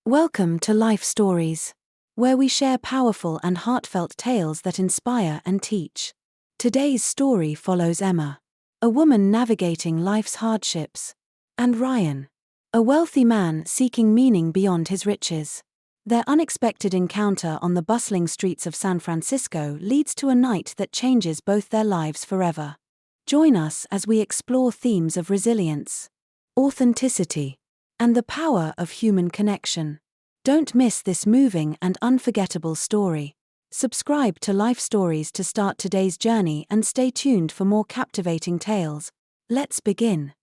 Welcome to Life Stories, where we share powerful and heartfelt tales that inspire and teach. Today's story follows Emma, a woman navigating life's hardships, and Ryan, a wealthy man seeking meaning beyond his riches. Their unexpected encounter on the bustling streets of San Francisco leads to a night that changes both their lives forever. Join us as we explore themes of resilience, authenticity, and the power of human connection. Don't miss this moving and unforgettable story. Subscribe to Life Stories to start today's journey and stay tuned for more captivating tales. Let's begin.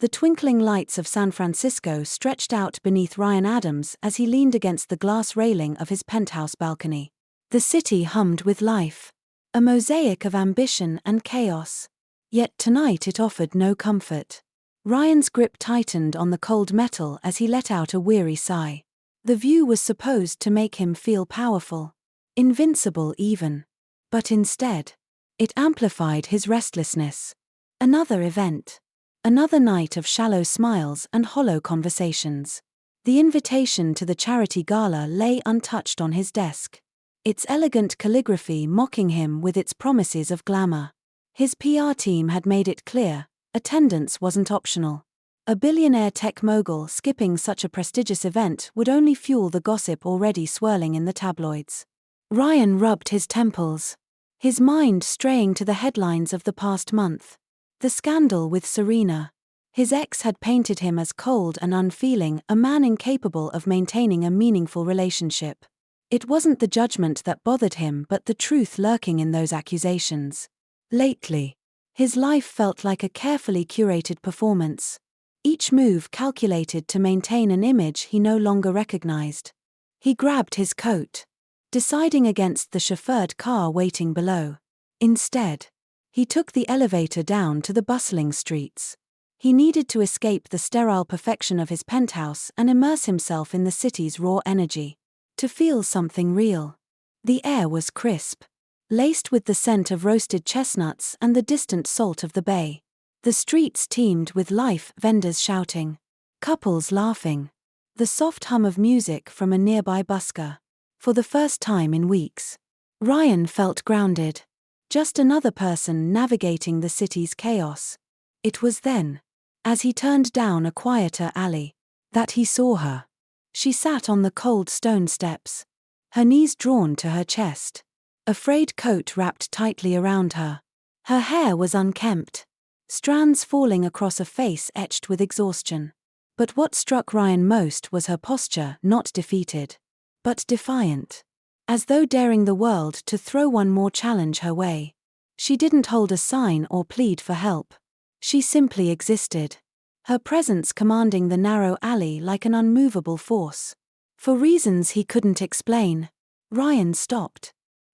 The twinkling lights of San Francisco stretched out beneath Ryan Adams as he leaned against the glass railing of his penthouse balcony. The city hummed with life, a mosaic of ambition and chaos. Yet tonight it offered no comfort. Ryan's grip tightened on the cold metal as he let out a weary sigh. The view was supposed to make him feel powerful, invincible even. But instead, it amplified his restlessness. Another event. Another night of shallow smiles and hollow conversations. The invitation to the charity gala lay untouched on his desk, its elegant calligraphy mocking him with its promises of glamour. His PR team had made it clear, attendance wasn't optional. A billionaire tech mogul skipping such a prestigious event would only fuel the gossip already swirling in the tabloids. Ryan rubbed his temples, his mind straying to the headlines of the past month. The scandal with Serena. His ex had painted him as cold and unfeeling, a man incapable of maintaining a meaningful relationship. It wasn't the judgment that bothered him but the truth lurking in those accusations. Lately, his life felt like a carefully curated performance, each move calculated to maintain an image he no longer recognized. He grabbed his coat, deciding against the chauffeured car waiting below. Instead, he took the elevator down to the bustling streets. He needed to escape the sterile perfection of his penthouse and immerse himself in the city's raw energy. To feel something real. The air was crisp, laced with the scent of roasted chestnuts and the distant salt of the bay. The streets teemed with life, vendors shouting, couples laughing, the soft hum of music from a nearby busker. For the first time in weeks, Ryan felt grounded. Just another person navigating the city's chaos. It was then, as he turned down a quieter alley, that he saw her. She sat on the cold stone steps, her knees drawn to her chest, a frayed coat wrapped tightly around her. Her hair was unkempt, strands falling across a face etched with exhaustion. But what struck Ryan most was her posture, not defeated, but defiant. As though daring the world to throw one more challenge her way. She didn't hold a sign or plead for help. She simply existed, her presence commanding the narrow alley like an unmovable force. For reasons he couldn't explain, Ryan stopped.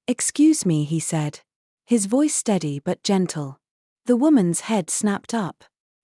"Excuse me," he said, his voice steady but gentle. The woman's head snapped up,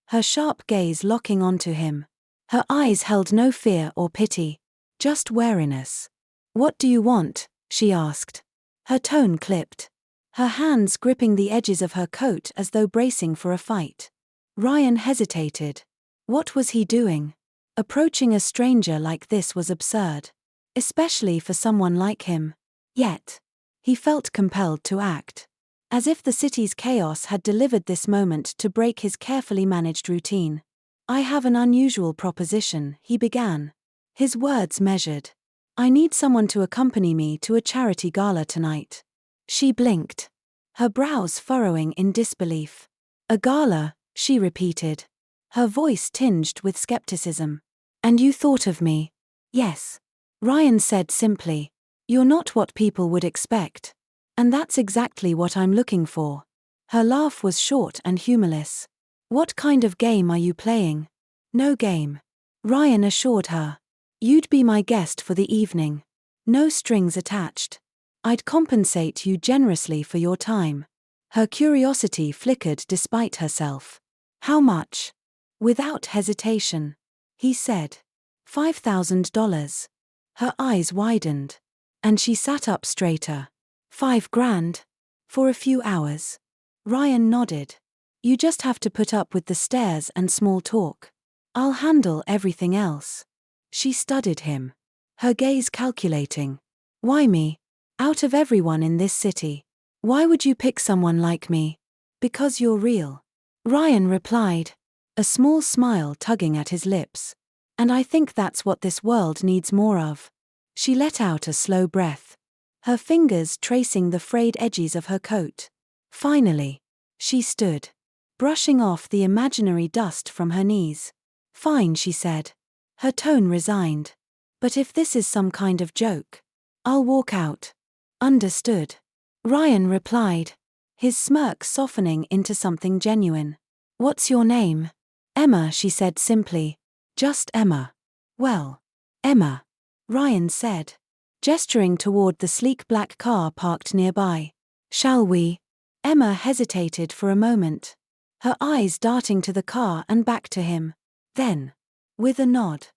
her sharp gaze locking onto him. Her eyes held no fear or pity, just wariness. "What do you want?" she asked. Her tone clipped, her hands gripping the edges of her coat as though bracing for a fight. Ryan hesitated. What was he doing? Approaching a stranger like this was absurd, especially for someone like him. Yet, he felt compelled to act, as if the city's chaos had delivered this moment to break his carefully managed routine. "I have an unusual proposition," he began, his words measured. "I need someone to accompany me to a charity gala tonight." She blinked, her brows furrowing in disbelief. "A gala," she repeated, her voice tinged with skepticism. "And you thought of me?" "Yes," Ryan said simply. "You're not what people would expect. And that's exactly what I'm looking for." Her laugh was short and humorless. "What kind of game are you playing?" "No game," Ryan assured her. "You'd be my guest for the evening. No strings attached. I'd compensate you generously for your time." Her curiosity flickered despite herself. "How much?" Without hesitation, he said, $5,000. Her eyes widened, and she sat up straighter. $5,000? For a few hours? Ryan nodded. "You just have to put up with the stares and small talk. I'll handle everything else." She studied him, her gaze calculating. Why me? Out of everyone in this city. Why would you pick someone like me? Because you're real. Ryan replied, a small smile tugging at his lips. And I think that's what this world needs more of. She let out a slow breath, her fingers tracing the frayed edges of her coat. Finally, she stood, brushing off the imaginary dust from her knees. Fine, she said, her tone resigned. But if this is some kind of joke, I'll walk out. Understood. Ryan replied, his smirk softening into something genuine. What's your name? Emma, she said simply. Just Emma. Well, Emma, Ryan said, gesturing toward the sleek black car parked nearby. Shall we? Emma hesitated for a moment, her eyes darting to the car and back to him. Then, with a nod,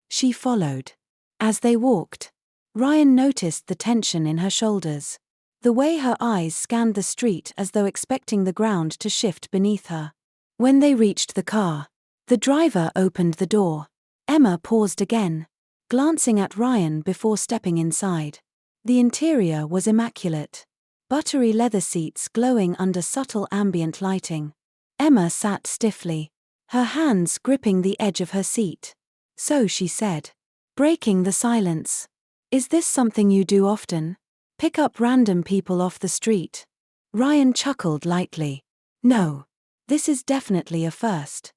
she followed. As they walked, Ryan noticed the tension in her shoulders, the way her eyes scanned the street as though expecting the ground to shift beneath her. When they reached the car, the driver opened the door. Emma paused again, glancing at Ryan before stepping inside. The interior was immaculate, buttery leather seats glowing under subtle ambient lighting. Emma sat stiffly, her hands gripping the edge of her seat. So she said, breaking the silence, is this something you do often? Pick up random people off the street? Ryan chuckled lightly. No. This is definitely a first.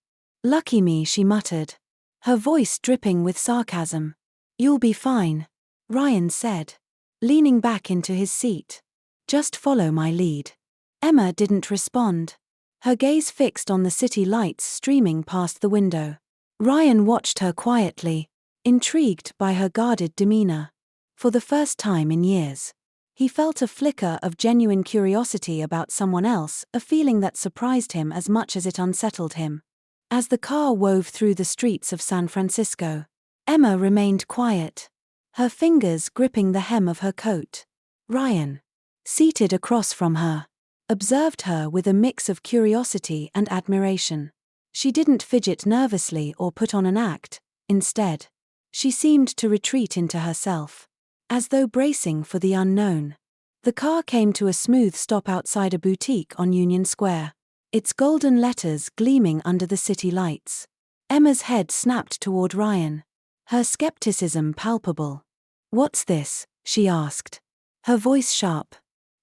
Lucky me, she muttered, her voice dripping with sarcasm. You'll be fine, Ryan said, leaning back into his seat. Just follow my lead. Emma didn't respond, her gaze fixed on the city lights streaming past the window. Ryan watched her quietly, intrigued by her guarded demeanor. For the first time in years, he felt a flicker of genuine curiosity about someone else, a feeling that surprised him as much as it unsettled him. As the car wove through the streets of San Francisco, Emma remained quiet, her fingers gripping the hem of her coat. Ryan, seated across from her, observed her with a mix of curiosity and admiration. She didn't fidget nervously or put on an act. Instead, she seemed to retreat into herself, as though bracing for the unknown. The car came to a smooth stop outside a boutique on Union Square, its golden letters gleaming under the city lights. Emma's head snapped toward Ryan, her skepticism palpable. What's this? She asked, her voice sharp.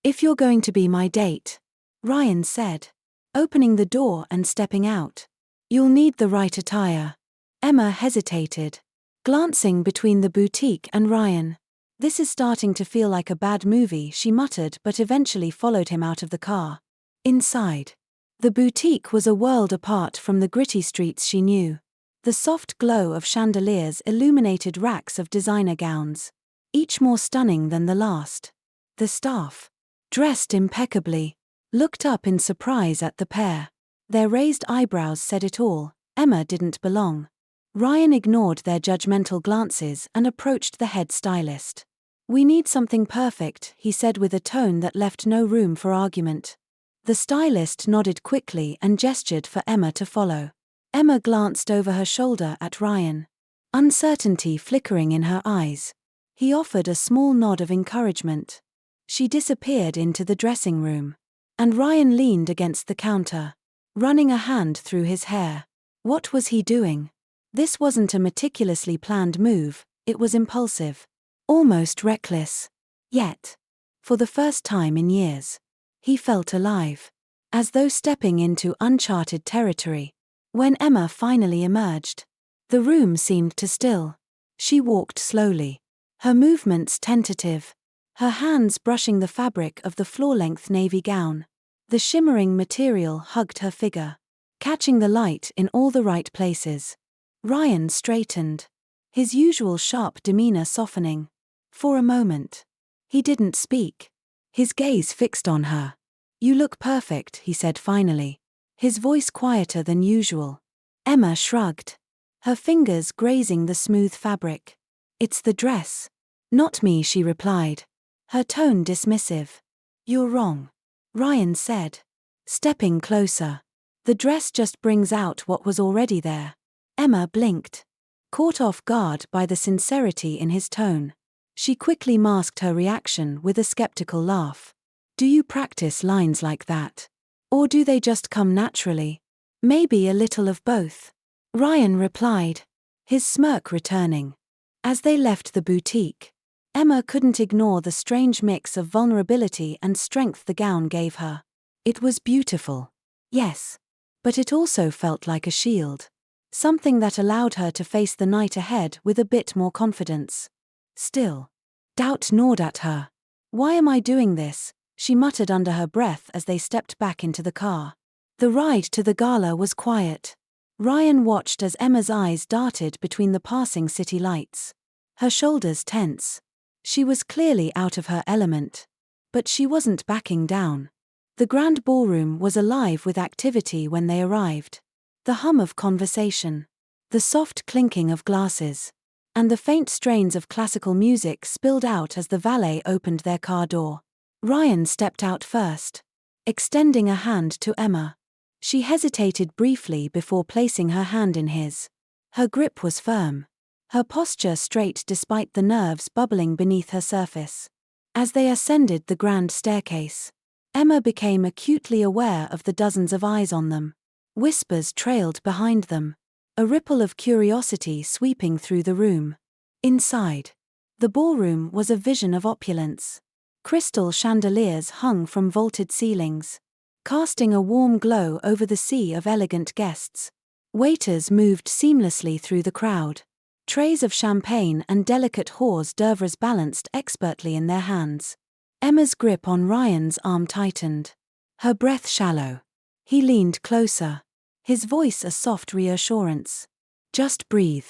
If you're going to be my date, Ryan said, opening the door and stepping out. You'll need the right attire. Emma hesitated, glancing between the boutique and Ryan. This is starting to feel like a bad movie, she muttered, but eventually followed him out of the car. Inside, the boutique was a world apart from the gritty streets she knew. The soft glow of chandeliers illuminated racks of designer gowns, each more stunning than the last. The staff, dressed impeccably, looked up in surprise at the pair. Their raised eyebrows said it all. Emma didn't belong. Ryan ignored their judgmental glances and approached the head stylist. We need something perfect, he said with a tone that left no room for argument. The stylist nodded quickly and gestured for Emma to follow. Emma glanced over her shoulder at Ryan, uncertainty flickering in her eyes. He offered a small nod of encouragement. She disappeared into the dressing room, and Ryan leaned against the counter, running a hand through his hair. What was he doing? This wasn't a meticulously planned move, it was impulsive, almost reckless. Yet, for the first time in years, he felt alive, as though stepping into uncharted territory. When Emma finally emerged, the room seemed to still. She walked slowly, her movements tentative, her hands brushing the fabric of the floor-length navy gown. The shimmering material hugged her figure, catching the light in all the right places. Ryan straightened, his usual sharp demeanor softening. For a moment, he didn't speak, his gaze fixed on her. You look perfect, he said finally, his voice quieter than usual. Emma shrugged, her fingers grazing the smooth fabric. It's the dress. Not me, she replied, her tone dismissive. You're wrong, Ryan said, stepping closer. The dress just brings out what was already there. Emma blinked. Caught off guard by the sincerity in his tone, she quickly masked her reaction with a skeptical laugh. Do you practice lines like that? Or do they just come naturally? Maybe a little of both. Ryan replied, his smirk returning. As they left the boutique, Emma couldn't ignore the strange mix of vulnerability and strength the gown gave her. It was beautiful. Yes. But it also felt like a shield. Something that allowed her to face the night ahead with a bit more confidence. Still, doubt gnawed at her. Why am I doing this? She muttered under her breath as they stepped back into the car. The ride to the gala was quiet. Ryan watched as Emma's eyes darted between the passing city lights. Her shoulders tense. She was clearly out of her element. But she wasn't backing down. The grand ballroom was alive with activity when they arrived. The hum of conversation, the soft clinking of glasses, and the faint strains of classical music spilled out as the valet opened their car door. Ryan stepped out first, extending a hand to Emma. She hesitated briefly before placing her hand in his. Her grip was firm, her posture straight despite the nerves bubbling beneath her surface. As they ascended the grand staircase, Emma became acutely aware of the dozens of eyes on them. Whispers trailed behind them, a ripple of curiosity sweeping through the room. Inside, the ballroom was a vision of opulence. Crystal chandeliers hung from vaulted ceilings, casting a warm glow over the sea of elegant guests. Waiters moved seamlessly through the crowd. Trays of champagne and delicate hors d'oeuvres balanced expertly in their hands. Emma's grip on Ryan's arm tightened, her breath shallow. He leaned closer, his voice a soft reassurance. Just breathe.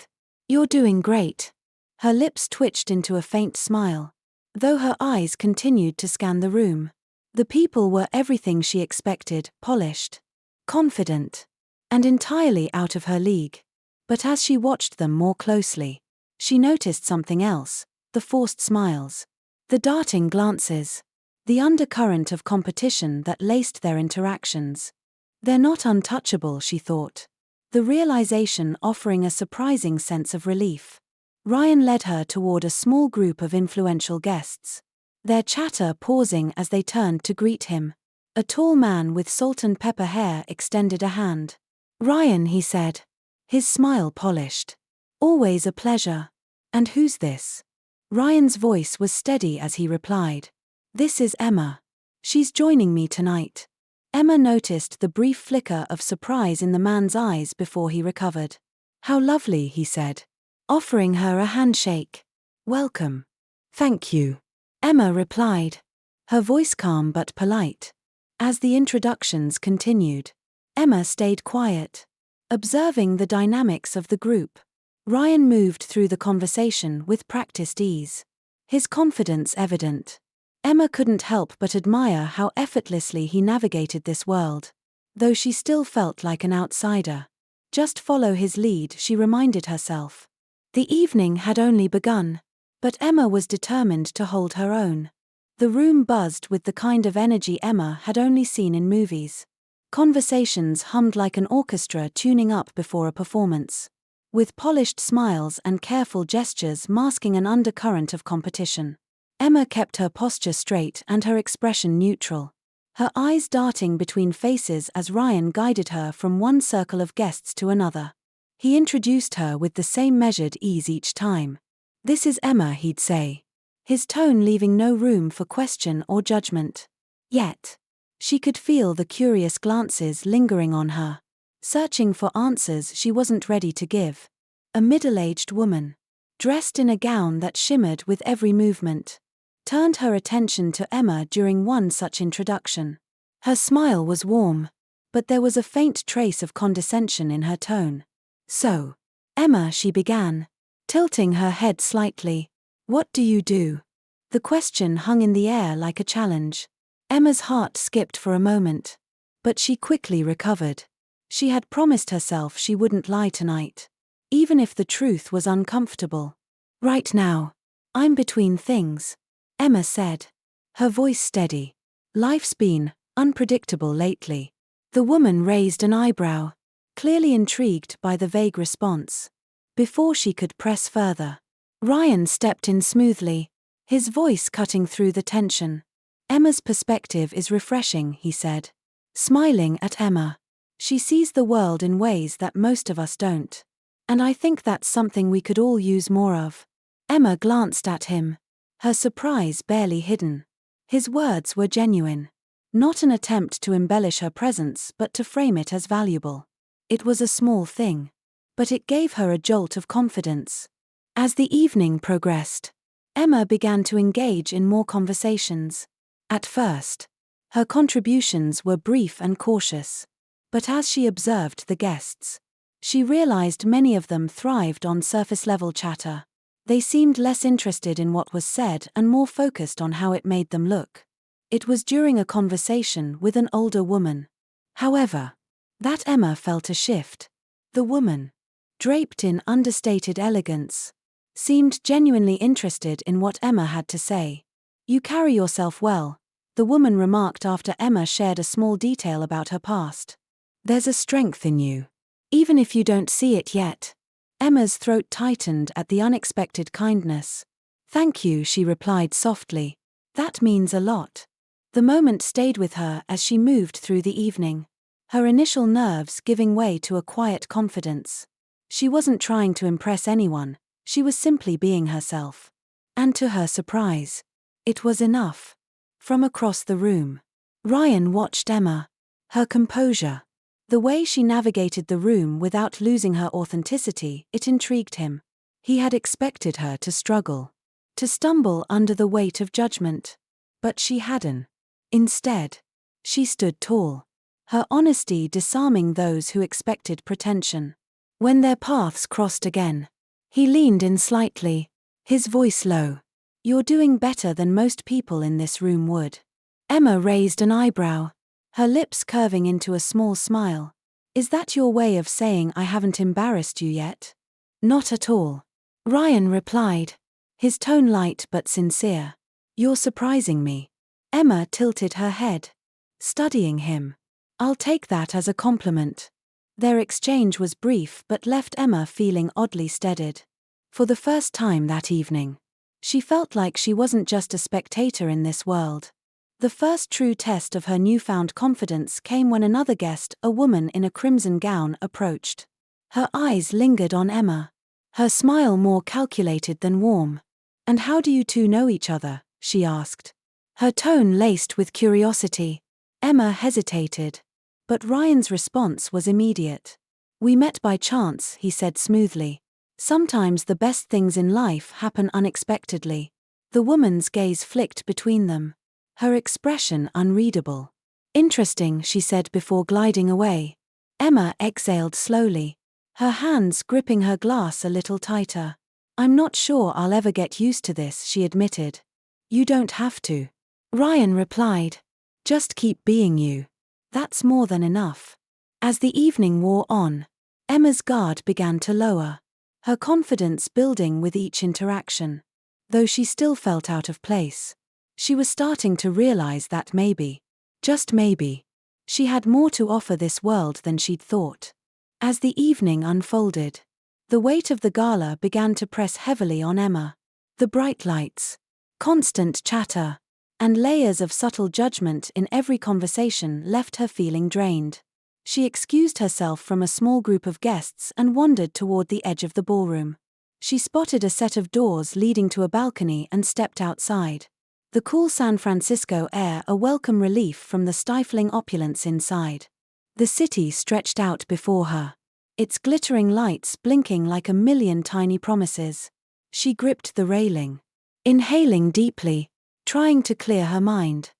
You're doing great. Her lips twitched into a faint smile, though her eyes continued to scan the room. The people were everything she expected, polished, confident, and entirely out of her league. But as she watched them more closely, she noticed something else: the forced smiles, the darting glances, the undercurrent of competition that laced their interactions. They're not untouchable, she thought, the realization offering a surprising sense of relief. Ryan led her toward a small group of influential guests, their chatter pausing as they turned to greet him. A tall man with salt and pepper hair extended a hand. Ryan, he said, his smile polished. Always a pleasure. And who's this? Ryan's voice was steady as he replied. This is Emma. She's joining me tonight. Emma noticed the brief flicker of surprise in the man's eyes before he recovered. How lovely, he said, offering her a handshake. Welcome. Thank you, Emma replied, her voice calm but polite. As the introductions continued, Emma stayed quiet, observing the dynamics of the group. Ryan moved through the conversation with practiced ease, his confidence evident. Emma couldn't help but admire how effortlessly he navigated this world, though she still felt like an outsider. Just follow his lead, she reminded herself. The evening had only begun, but Emma was determined to hold her own. The room buzzed with the kind of energy Emma had only seen in movies. Conversations hummed like an orchestra tuning up before a performance, with polished smiles and careful gestures masking an undercurrent of competition. Emma kept her posture straight and her expression neutral, her eyes darting between faces as Ryan guided her from one circle of guests to another. He introduced her with the same measured ease each time. This is Emma, he'd say, his tone leaving no room for question or judgment. Yet, she could feel the curious glances lingering on her, searching for answers she wasn't ready to give. A middle-aged woman, dressed in a gown that shimmered with every movement, turned her attention to Emma during one such introduction. Her smile was warm, but there was a faint trace of condescension in her tone. So, Emma, she began, tilting her head slightly. What do you do? The question hung in the air like a challenge. Emma's heart skipped for a moment, but she quickly recovered. She had promised herself she wouldn't lie tonight, even if the truth was uncomfortable. Right now, I'm between things, Emma said, her voice steady. Life's been unpredictable lately. The woman raised an eyebrow, clearly intrigued by the vague response. Before she could press further, Ryan stepped in smoothly, his voice cutting through the tension. Emma's perspective is refreshing, he said, smiling at Emma. She sees the world in ways that most of us don't. And I think that's something we could all use more of. Emma glanced at him, her surprise barely hidden. His words were genuine. Not an attempt to embellish her presence but to frame it as valuable. It was a small thing, but it gave her a jolt of confidence. As the evening progressed, Emma began to engage in more conversations. At first, her contributions were brief and cautious. But as she observed the guests, she realized many of them thrived on surface-level chatter. They seemed less interested in what was said and more focused on how it made them look. It was during a conversation with an older woman, however, that Emma felt a shift. The woman, draped in understated elegance, seemed genuinely interested in what Emma had to say. "You carry yourself well," the woman remarked after Emma shared a small detail about her past. "There's a strength in you, even if you don't see it yet." Emma's throat tightened at the unexpected kindness. "Thank you," she replied softly. "That means a lot." The moment stayed with her as she moved through the evening, her initial nerves giving way to a quiet confidence. She wasn't trying to impress anyone, she was simply being herself. And to her surprise, it was enough. From across the room, Ryan watched Emma. Her composure, the way she navigated the room without losing her authenticity, it intrigued him. He had expected her to struggle, to stumble under the weight of judgment. But she hadn't. Instead, she stood tall, her honesty disarming those who expected pretension. When their paths crossed again, he leaned in slightly, his voice low. "You're doing better than most people in this room would." Emma raised an eyebrow, her lips curving into a small smile. "Is that your way of saying I haven't embarrassed you yet?" "Not at all," Ryan replied, his tone light but sincere. "You're surprising me." Emma tilted her head, studying him. "I'll take that as a compliment." Their exchange was brief but left Emma feeling oddly steadied. For the first time that evening, she felt like she wasn't just a spectator in this world. The first true test of her newfound confidence came when another guest, a woman in a crimson gown, approached. Her eyes lingered on Emma, her smile more calculated than warm. "And how do you two know each other?" she asked, her tone laced with curiosity. Emma hesitated, but Ryan's response was immediate. "We met by chance," he said smoothly. "Sometimes the best things in life happen unexpectedly." The woman's gaze flicked between them, her expression unreadable. "Interesting," she said before gliding away. Emma exhaled slowly, her hands gripping her glass a little tighter. "I'm not sure I'll ever get used to this," she admitted. "You don't have to," Ryan replied. "Just keep being you. That's more than enough." As the evening wore on, Emma's guard began to lower, her confidence building with each interaction. Though she still felt out of place, she was starting to realize that maybe, just maybe, she had more to offer this world than she'd thought. As the evening unfolded, the weight of the gala began to press heavily on Emma. The bright lights, constant chatter, and layers of subtle judgment in every conversation left her feeling drained. She excused herself from a small group of guests and wandered toward the edge of the ballroom. She spotted a set of doors leading to a balcony and stepped outside. The cool San Francisco air a welcome relief from the stifling opulence inside. The city stretched out before her, its glittering lights blinking like a million tiny promises. She gripped the railing, inhaling deeply, trying to clear her mind.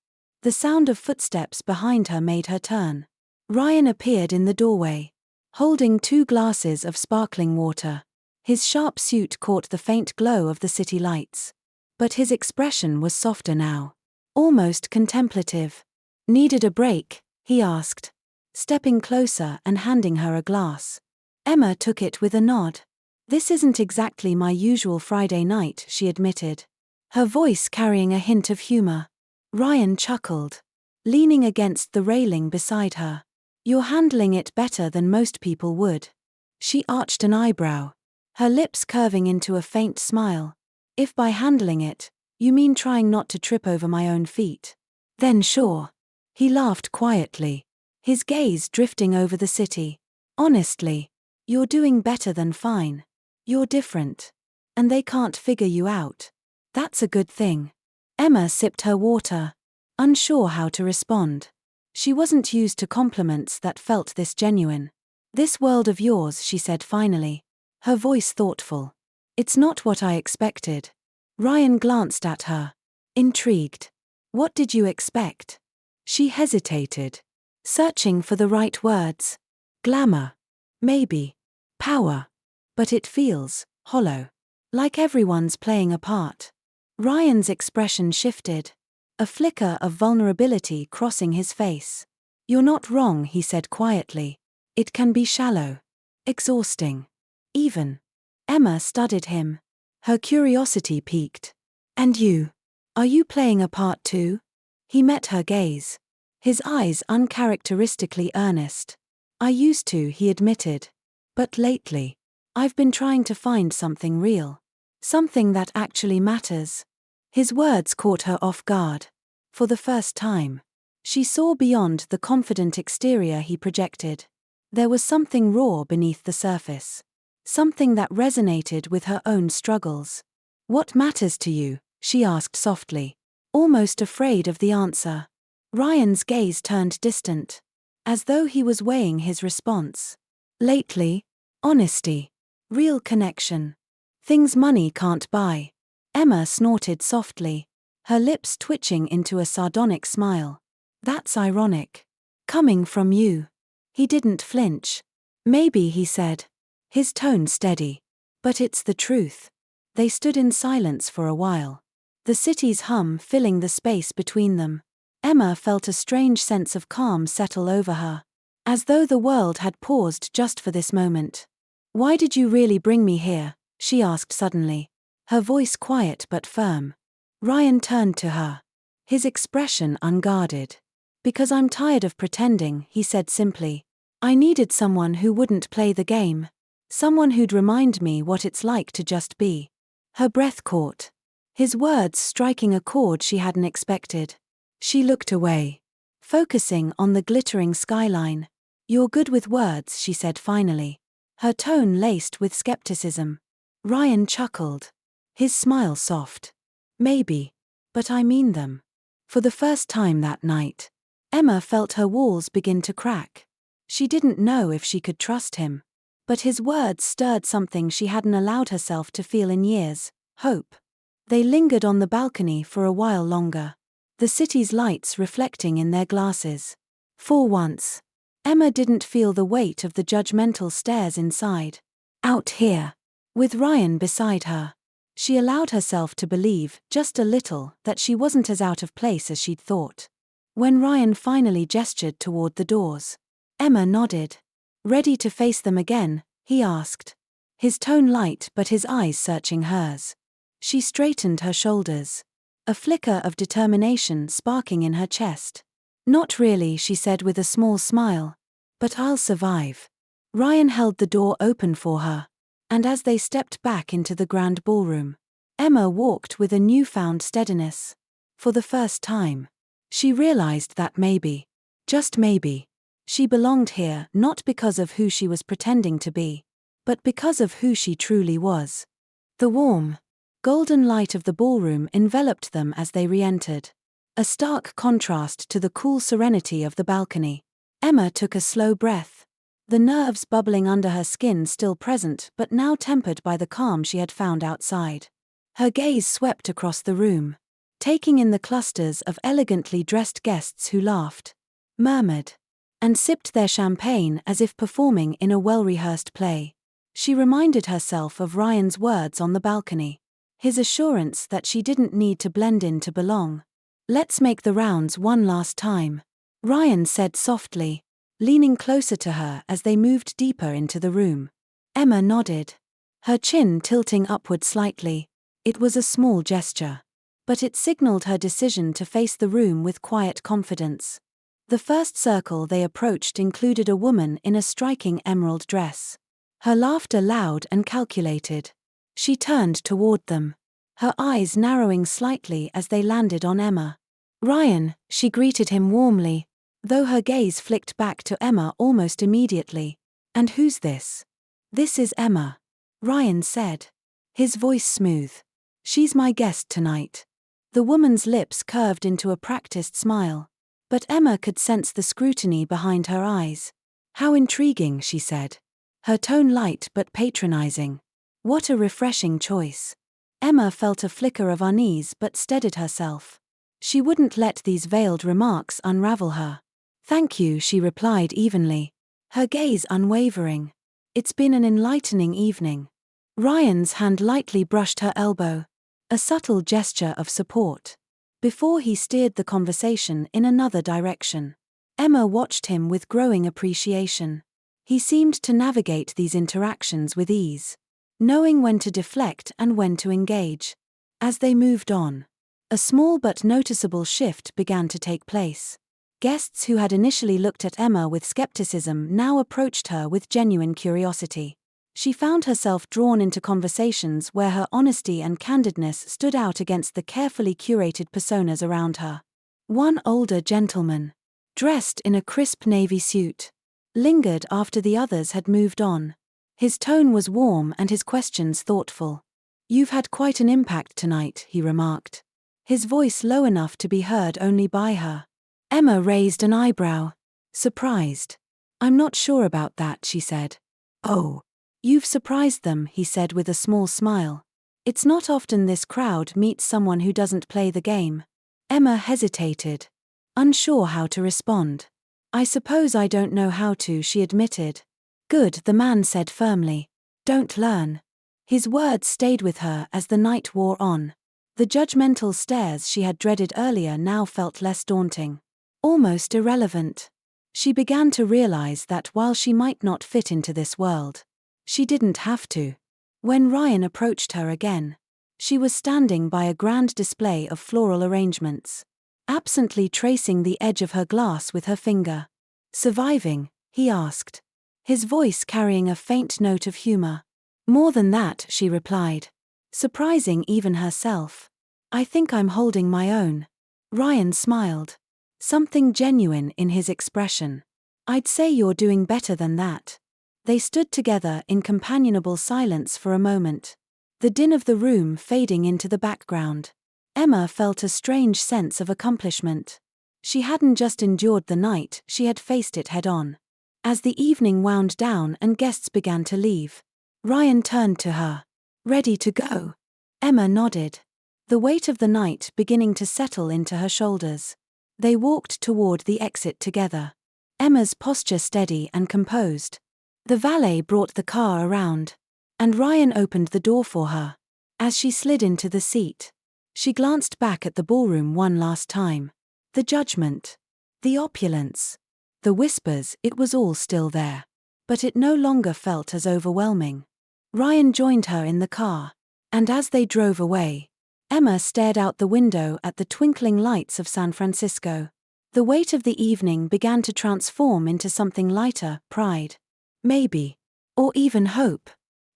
The sound of footsteps behind her made her turn. Ryan appeared in the doorway, holding 2 glasses of sparkling water. His sharp suit caught the faint glow of the city lights. But his expression was softer now, almost contemplative. "Needed a break?" he asked, stepping closer and handing her a glass. Emma took it with a nod. "This isn't exactly my usual Friday night," she admitted, her voice carrying a hint of humor. Ryan chuckled, leaning against the railing beside her. "You're handling it better than most people would." She arched an eyebrow, her lips curving into a faint smile. If by handling it, you mean trying not to trip over my own feet, then sure. He laughed quietly, his gaze drifting over the city. Honestly, you're doing better than fine. You're different. And they can't figure you out. That's a good thing. Emma sipped her water, unsure how to respond. She wasn't used to compliments that felt this genuine. This world of yours, she said finally, her voice thoughtful. It's not what I expected. Ryan glanced at her, intrigued. What did you expect? She hesitated, searching for the right words. Glamour. Maybe. Power. But it feels hollow. Like everyone's playing a part. Ryan's expression shifted, a flicker of vulnerability crossing his face. You're not wrong, he said quietly. It can be shallow. Exhausting. Even. Emma studied him. Her curiosity piqued. And you? Are you playing a part too? He met her gaze. His eyes uncharacteristically earnest. I used to, he admitted. But lately, I've been trying to find something real. Something that actually matters. His words caught her off guard. For the first time, she saw beyond the confident exterior he projected. There was something raw beneath the surface. Something that resonated with her own struggles. What matters to you? She asked softly, almost afraid of the answer. Ryan's gaze turned distant, as though he was weighing his response. Lately, honesty. Real connection. Things money can't buy. Emma snorted softly, her lips twitching into a sardonic smile. That's ironic. Coming from you. He didn't flinch. Maybe, he said, his tone steady. But it's the truth. They stood in silence for a while, the city's hum filling the space between them. Emma felt a strange sense of calm settle over her, as though the world had paused just for this moment. Why did you really bring me here? She asked suddenly, her voice quiet but firm. Ryan turned to her, his expression unguarded. Because I'm tired of pretending, he said simply. I needed someone who wouldn't play the game. Someone who'd remind me what it's like to just be. Her breath caught, his words striking a chord she hadn't expected. She looked away, focusing on the glittering skyline. You're good with words, she said finally, her tone laced with skepticism. Ryan chuckled, his smile soft. Maybe. But I mean them. For the first time that night, Emma felt her walls begin to crack. She didn't know if she could trust him. But his words stirred something she hadn't allowed herself to feel in years, hope. They lingered on the balcony for a while longer, the city's lights reflecting in their glasses. For once, Emma didn't feel the weight of the judgmental stares inside. Out here, with Ryan beside her, she allowed herself to believe, just a little, that she wasn't as out of place as she'd thought. When Ryan finally gestured toward the doors, Emma nodded. Ready to face them again, he asked. His tone light but his eyes searching hers. She straightened her shoulders, a flicker of determination sparking in her chest. Not really, she said with a small smile. But I'll survive. Ryan held the door open for her, and as they stepped back into the grand ballroom, Emma walked with a newfound steadiness. For the first time, she realized that maybe, just maybe, she belonged here not because of who she was pretending to be, but because of who she truly was. The warm, golden light of the ballroom enveloped them as they re-entered, a stark contrast to the cool serenity of the balcony. Emma took a slow breath, the nerves bubbling under her skin still present but now tempered by the calm she had found outside. Her gaze swept across the room, taking in the clusters of elegantly dressed guests who laughed, murmured, and sipped their champagne as if performing in a well-rehearsed play. She reminded herself of Ryan's words on the balcony, his assurance that she didn't need to blend in to belong. Let's make the rounds one last time, Ryan said softly, leaning closer to her as they moved deeper into the room. Emma nodded, her chin tilting upward slightly. It was a small gesture, but it signaled her decision to face the room with quiet confidence. The first circle they approached included a woman in a striking emerald dress. her laughter loud and calculated. She turned toward them, her eyes narrowing slightly as they landed on Emma. "Ryan," she greeted him warmly, though her gaze flicked back to Emma almost immediately. "And who's this?" "This is Emma," Ryan said, his voice smooth. "She's my guest tonight." The woman's lips curved into a practiced smile, but Emma could sense the scrutiny behind her eyes. "How intriguing," she said, her tone light but patronizing. "What a refreshing choice." Emma felt a flicker of unease but steadied herself. She wouldn't let these veiled remarks unravel her. "Thank you," she replied evenly, her gaze unwavering. "It's been an enlightening evening." Ryan's hand lightly brushed her elbow, a subtle gesture of support, before he steered the conversation in another direction. Emma watched him with growing appreciation. He seemed to navigate these interactions with ease, knowing when to deflect and when to engage. As they moved on, a small but noticeable shift began to take place. Guests who had initially looked at Emma with skepticism now approached her with genuine curiosity. She found herself drawn into conversations where her honesty and candidness stood out against the carefully curated personas around her. One older gentleman, dressed in a crisp navy suit, lingered after the others had moved on. His tone was warm and his questions thoughtful. "You've had quite an impact tonight," he remarked, his voice low enough to be heard only by her. Emma raised an eyebrow, surprised. "I'm not sure about that," she said. "Oh, you've surprised them," he said with a small smile. "It's not often this crowd meets someone who doesn't play the game." Emma hesitated, unsure how to respond. "I suppose I don't know how to," she admitted. "Good," the man said firmly. "Don't learn." His words stayed with her as the night wore on. The judgmental stares she had dreaded earlier now felt less daunting, almost irrelevant. She began to realize that while she might not fit into this world, she didn't have to. When Ryan approached her again, she was standing by a grand display of floral arrangements, absently tracing the edge of her glass with her finger. "Surviving?" he asked, his voice carrying a faint note of humor. "More than that," she replied, surprising even herself. "I think I'm holding my own." Ryan smiled, something genuine in his expression. "I'd say you're doing better than that." They stood together in companionable silence for a moment, the din of the room fading into the background. Emma felt a strange sense of accomplishment. She hadn't just endured the night, she had faced it head-on. As the evening wound down and guests began to leave, Ryan turned to her. "Ready to go?" Emma nodded, the weight of the night beginning to settle into her shoulders. They walked toward the exit together, Emma's posture steady and composed. The valet brought the car around, and Ryan opened the door for her. As she slid into the seat, she glanced back at the ballroom one last time. The judgment, the opulence, the whispers, it was all still there, but it no longer felt as overwhelming. Ryan joined her in the car, and as they drove away, Emma stared out the window at the twinkling lights of San Francisco. The weight of the evening began to transform into something lighter, pride, maybe, or even hope.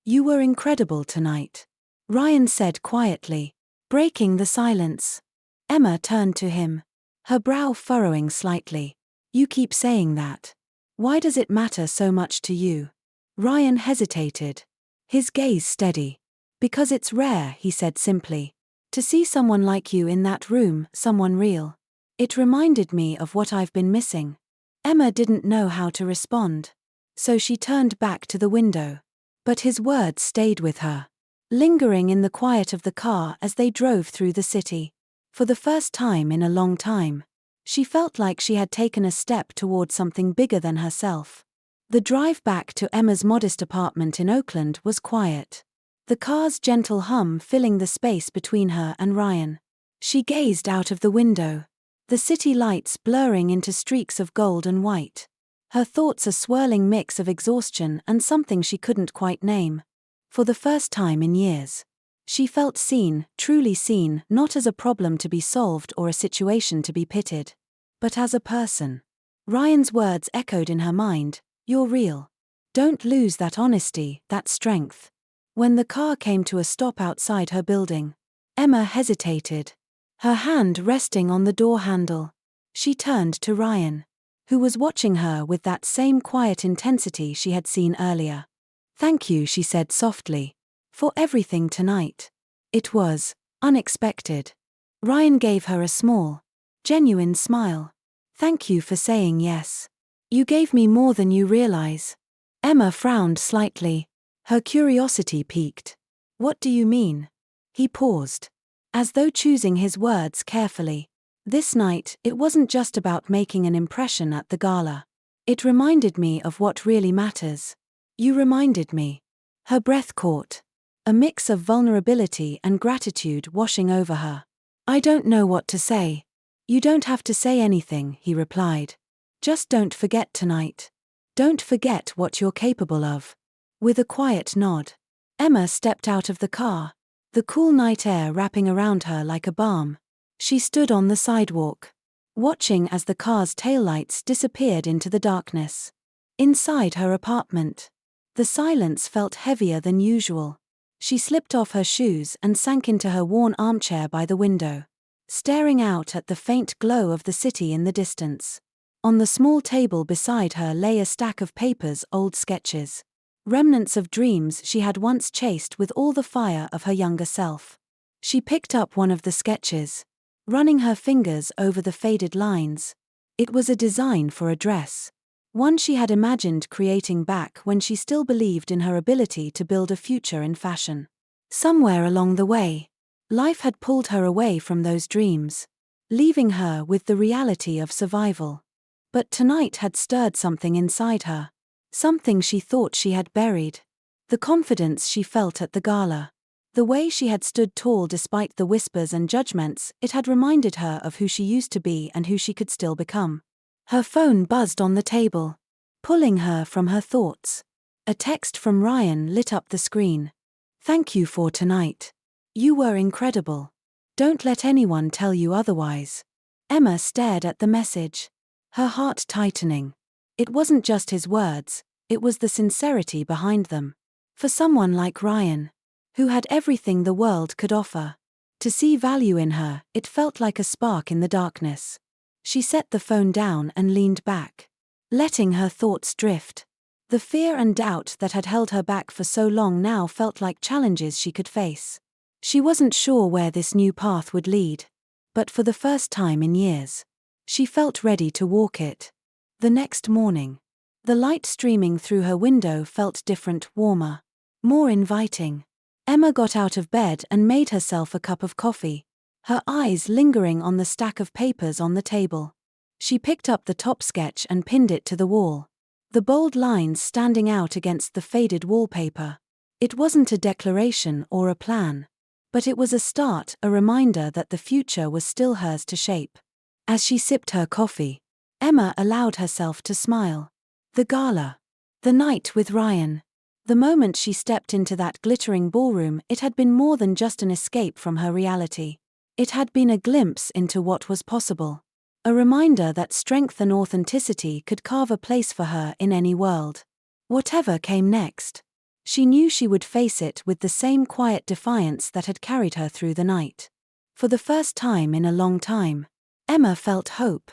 "You were incredible tonight," Ryan said quietly, breaking the silence. Emma turned to him, her brow furrowing slightly. "You keep saying that. Why does it matter so much to you?" Ryan hesitated, his gaze steady. "Because it's rare," he said simply, "to see someone like you in that room, someone real. It reminded me of what I've been missing." Emma didn't know how to respond, so she turned back to the window. But his words stayed with her, lingering in the quiet of the car as they drove through the city. For the first time in a long time, she felt like she had taken a step toward something bigger than herself. The drive back to Emma's modest apartment in Oakland was quiet, the car's gentle hum filling the space between her and Ryan. She gazed out of the window, the city lights blurring into streaks of gold and white, her thoughts a swirling mix of exhaustion and something she couldn't quite name. For the first time in years, she felt seen, truly seen, not as a problem to be solved or a situation to be pitied, but as a person. Ryan's words echoed in her mind, "You're real." Don't lose that honesty, that strength. When the car came to a stop outside her building, Emma hesitated, her hand resting on the door handle. She turned to Ryan, who was watching her with that same quiet intensity she had seen earlier. "Thank you," she said softly, "for everything tonight. It was unexpected." Ryan gave her a small, genuine smile. "Thank you for saying yes. You gave me more than you realize." Emma frowned slightly, her curiosity piqued. "What do you mean?" He paused, as though choosing his words carefully. "This night, it wasn't just about making an impression at the gala. It reminded me of what really matters. You reminded me." Her breath caught, a mix of vulnerability and gratitude washing over her. "I don't know what to say." "You don't have to say anything," he replied. "Just don't forget tonight. Don't forget what you're capable of." With a quiet nod, Emma stepped out of the car, the cool night air wrapping around her like a balm. She stood on the sidewalk, watching as the car's taillights disappeared into the darkness. Inside her apartment, the silence felt heavier than usual. She slipped off her shoes and sank into her worn armchair by the window, staring out at the faint glow of the city in the distance. On the small table beside her lay a stack of papers, old sketches, remnants of dreams she had once chased with all the fire of her younger self. She picked up one of the sketches, running her fingers over the faded lines. It was a design for a dress, one she had imagined creating back when she still believed in her ability to build a future in fashion. Somewhere along the way, life had pulled her away from those dreams, leaving her with the reality of survival. But tonight had stirred something inside her, something she thought she had buried. The confidence she felt at the gala, the way she had stood tall despite the whispers and judgments, it had reminded her of who she used to be and who she could still become. Her phone buzzed on the table, pulling her from her thoughts. A text from Ryan lit up the screen. "Thank you for tonight. You were incredible. Don't let anyone tell you otherwise." Emma stared at the message, her heart tightening. It wasn't just his words, it was the sincerity behind them. For someone like Ryan, who had everything the world could offer, to see value in her, it felt like a spark in the darkness. She set the phone down and leaned back, letting her thoughts drift. The fear and doubt that had held her back for so long now felt like challenges she could face. She wasn't sure where this new path would lead, but for the first time in years, she felt ready to walk it. The next morning, the light streaming through her window felt different, warmer, more inviting. Emma got out of bed and made herself a cup of coffee, her eyes lingering on the stack of papers on the table. She picked up the top sketch and pinned it to the wall, the bold lines standing out against the faded wallpaper. It wasn't a declaration or a plan, but it was a start, a reminder that the future was still hers to shape. As she sipped her coffee, Emma allowed herself to smile. The gala, the night with Ryan, the moment she stepped into that glittering ballroom, it had been more than just an escape from her reality. It had been a glimpse into what was possible, a reminder that strength and authenticity could carve a place for her in any world. Whatever came next, she knew she would face it with the same quiet defiance that had carried her through the night. For the first time in a long time, Emma felt hope.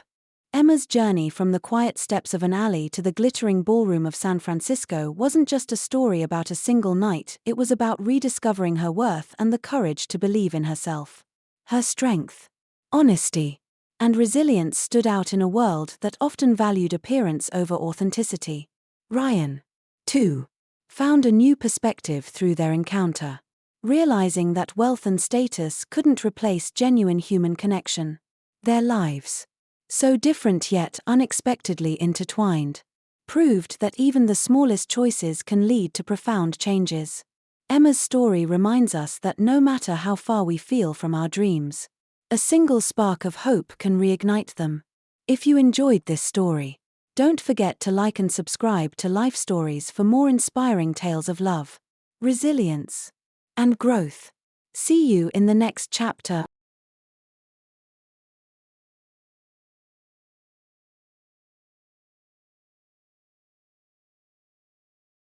Emma's journey from the quiet steps of an alley to the glittering ballroom of San Francisco wasn't just a story about a single night, it was about rediscovering her worth and the courage to believe in herself. Her strength, honesty, and resilience stood out in a world that often valued appearance over authenticity. Ryan, too, found a new perspective through their encounter, realizing that wealth and status couldn't replace genuine human connection. Their lives, so different yet unexpectedly intertwined, proved that even the smallest choices can lead to profound changes. Emma's story reminds us that no matter how far we feel from our dreams, a single spark of hope can reignite them. If you enjoyed this story, don't forget to like and subscribe to Life Stories for more inspiring tales of love, resilience, and growth. See you in the next chapter.